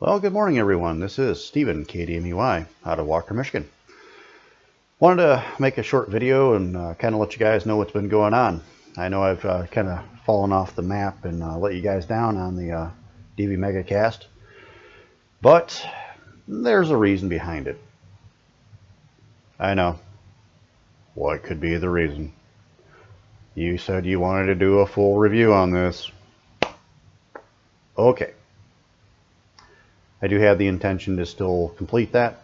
Well, good morning, everyone. This is Stephen, KDMEY, out of Walker, Michigan. Wanted to make a short video and kind of let you guys know what's been going on. I know I've kind of fallen off the map and let you guys down on the DV Megacast, but there's a reason behind it. I know. What could be the reason? You said you wanted to do a full review on this. Okay. I do have the intention to still complete that.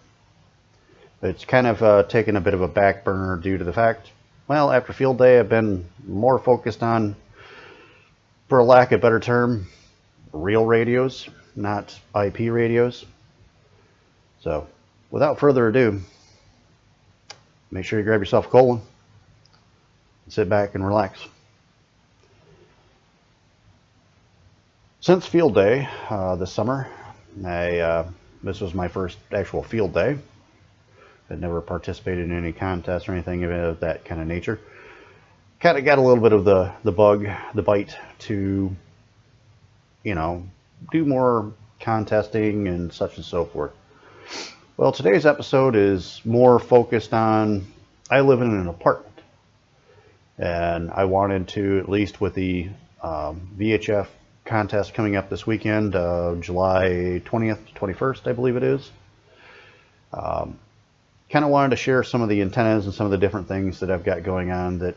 It's kind of taken a bit of a back burner due to the fact, well, after field day, I've been more focused on, for lack of a better term, real radios, not IP radios. So, without further ado, make sure you grab yourself a cold one, sit back and relax. Since field day this summer, this was my first actual field day. I'd never participated in any contests or anything of that kind of nature. Kind of got a little bit of the bug, the bite to, do more contesting and such and so forth. Well, today's episode is more focused on, I live in an apartment, and I wanted to, at least with the VHF contest coming up this weekend, July 20th, 21st, I believe it is. Kind of wanted to share some of the antennas and some of the different things that I've got going on that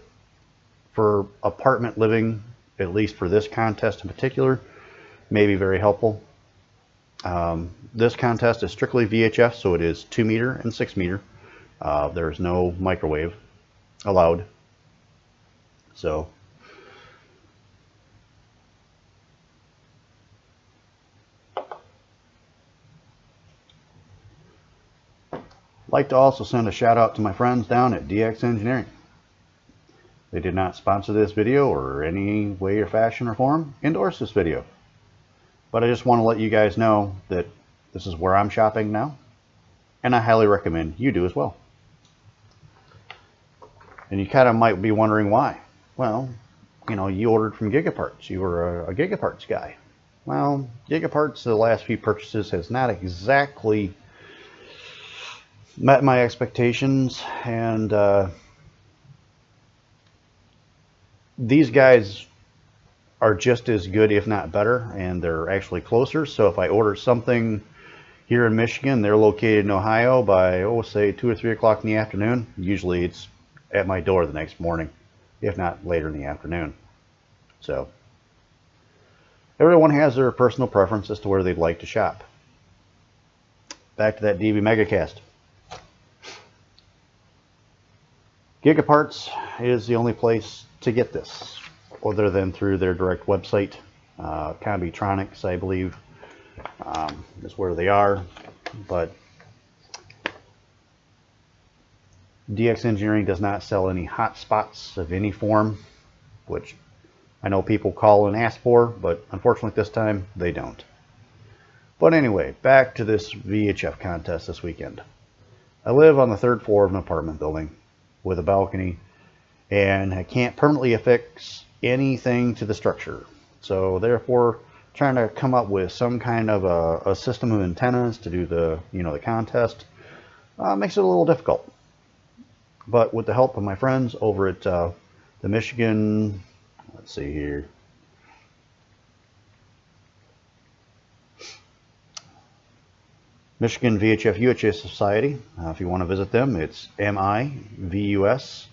for apartment living, at least for this contest in particular, may be very helpful. This contest is strictly VHF, so it is 2 meter and 6 meter. There's no microwave allowed. So like to also send a shout out to my friends down at DX Engineering. They did not sponsor this video or any way or fashion or form endorse this video. But I just want to let you guys know that this is where I'm shopping now, and I highly recommend you do as well. And you kind of might be wondering why. Well, you ordered from Gigaparts. You were a Gigaparts guy. Well, Gigaparts, the last few purchases has not exactly met my expectations, and these guys are just as good, if not better, and they're actually closer. So if I order something here in Michigan, they're located in Ohio by, say 2 or 3 o'clock in the afternoon, usually it's at my door the next morning, if not later in the afternoon. So everyone has their personal preference as to where they'd like to shop. Back to that DV Megacast. Gigaparts is the only place to get this, other than through their direct website. Combitronics, I believe, is where they are. But DX Engineering does not sell any hotspots of any form, which I know people call and ask for, but unfortunately this time they don't. But anyway, back to this VHF contest this weekend. I live on the 3rd floor of an apartment building with a balcony, and I can't permanently affix anything to the structure. So therefore, trying to come up with some kind of a system of antennas to do the the contest makes it a little difficult. But with the help of my friends over at the Michigan, let's see here, Michigan VHF UHA Society. If you want to visit them, it's mivus.org.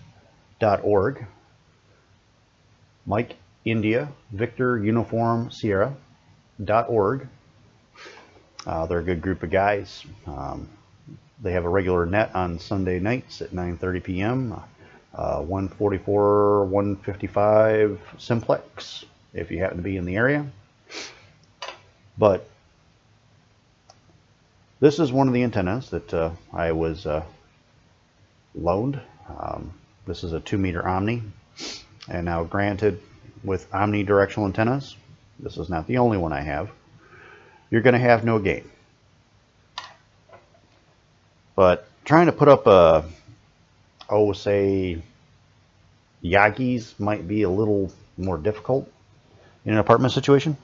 Mike India Victor Uniform Sierra.org. They're a good group of guys. They have a regular net on Sunday nights at 9:30 p.m. 144, 155 simplex if you happen to be in the area. But this is one of the antennas that I was loaned. This is a 2 meter Omni, and now granted, with omnidirectional antennas, this is not the only one I have, you're going to have no gain. But trying to put up say Yagis might be a little more difficult in an apartment situation.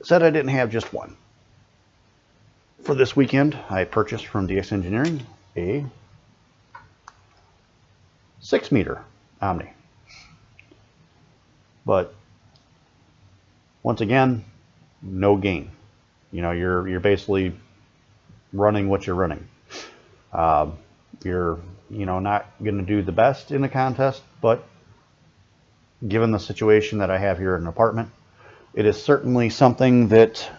Said I didn't have just one. For this weekend, I purchased from DX Engineering a 6-meter Omni. But once again, no gain. You know, you're basically running what you're running. You're not going to do the best in the contest, but given the situation that I have here in an apartment, it is certainly something that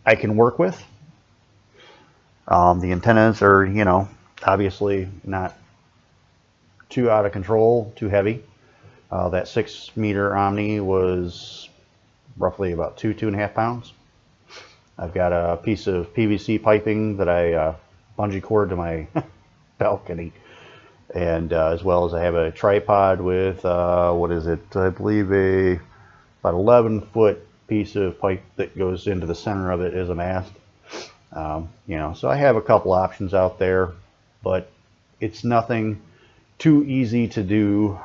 I can work with. The antennas are, obviously not too out of control, too heavy. That 6-meter Omni was roughly about 2.5 pounds. I've got a piece of PVC piping that I bungee cord to my balcony, and as well as I have a tripod with what is it? I believe about 11-foot piece of pipe that goes into the center of it as a mast. So I have a couple options out there, but it's nothing too easy to do.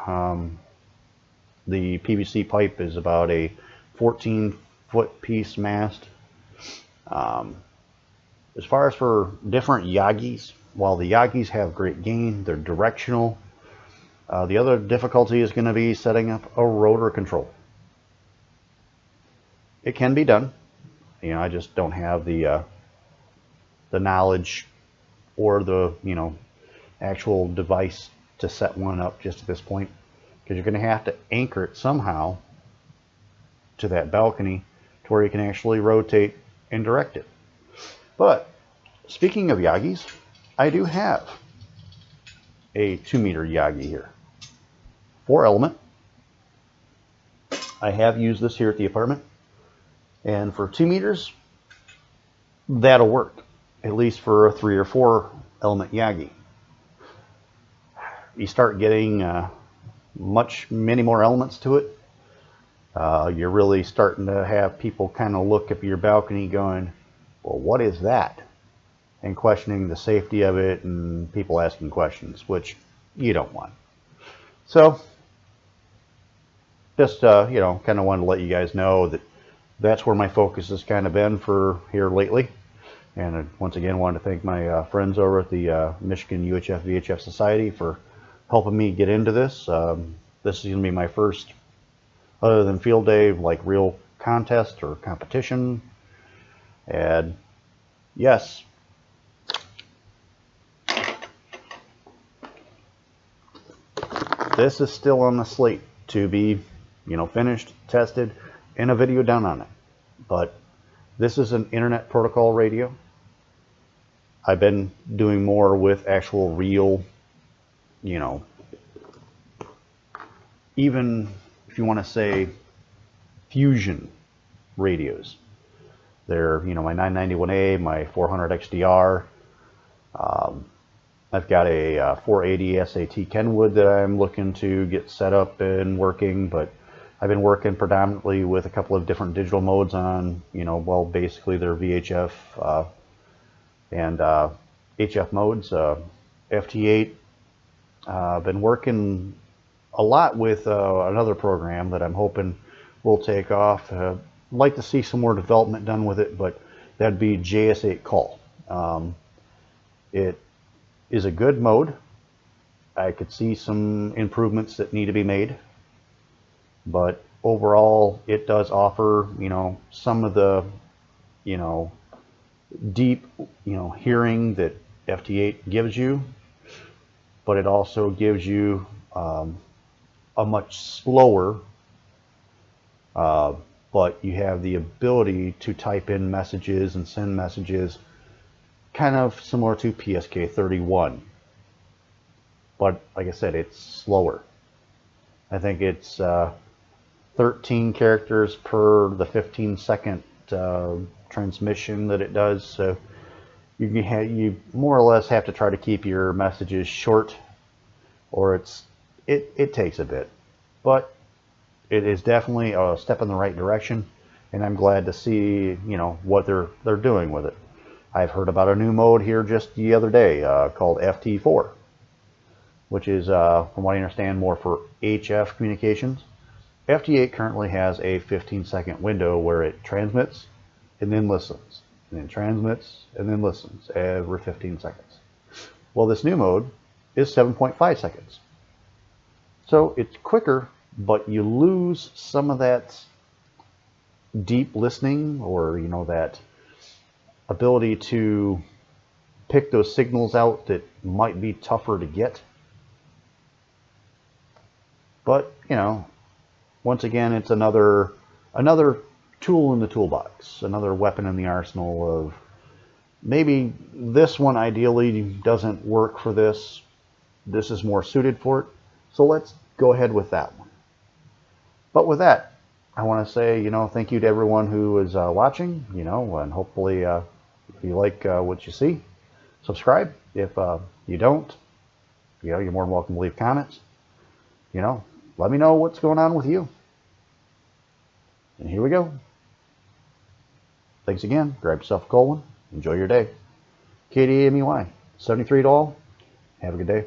The PVC pipe is about a 14-foot piece mast. As far as for different Yagis, while the Yagis have great gain, they're directional. The other difficulty is going to be setting up a rotor control. It can be done. I just don't have the knowledge or the actual device to set one up just at this point, because you're going to have to anchor it somehow to that balcony to where you can actually rotate and direct it. But speaking of Yagis, I do have a 2-meter Yagi here, 4-element. I have used this here at the apartment, and for 2 meters, that'll work, at least for a 3 or 4-element Yagi. You start getting many more elements to it. You're really starting to have people kind of look at your balcony going, well, what is that? And questioning the safety of it, and people asking questions, which you don't want. So just kind of wanted to let you guys know that that's where my focus has kind of been for here lately. And I once again wanted to thank my friends over at the Michigan UHF VHF Society for helping me get into this. This is going to be my first, other than field day, like real contest or competition. And yes, this is still on the slate to be, finished, tested, and a video done on it. But this is an internet protocol radio. I've been doing more with actual real, even if you want to say fusion radios. They're, my 991A, my 400 XDR. I've got a 480 SAT Kenwood that I'm looking to get set up and working, but I've been working predominantly with a couple of different digital modes on, basically they're VHF and HF modes, FT8. I've been working a lot with another program that I'm hoping will take off. I'd like to see some more development done with it, but that'd be JS8 Call. It is a good mode. I could see some improvements that need to be made, but overall it does offer, some of the, deep, hearing that FT8 gives you, but it also gives you a much slower, but you have the ability to type in messages and send messages kind of similar to PSK31. But like I said, it's slower. I think it's 13 characters per the 15-second transmission that it does. So you more or less have to try to keep your messages short, or it takes a bit. But it is definitely a step in the right direction, and I'm glad to see what they're doing with it. I've heard about a new mode here just the other day called FT4, which is, from what I understand, more for HF communications. FT8 currently has a 15-second window where it transmits and then listens, and then transmits and then listens every 15 seconds. Well, this new mode is 7.5 seconds. So it's quicker, but you lose some of that deep listening, or that ability to pick those signals out that might be tougher to get. But once again, it's another tool in the toolbox, another weapon in the arsenal of maybe this one ideally doesn't work for this. This is more suited for it. So let's go ahead with that one. But with that, I want to say, thank you to everyone who is watching, and hopefully if you like what you see, subscribe. If you don't, you're more than welcome to leave comments. Let me know what's going on with you. And here we go. Thanks again. Grab yourself a cold one. Enjoy your day. KDMEY, 73 to all. Have a good day.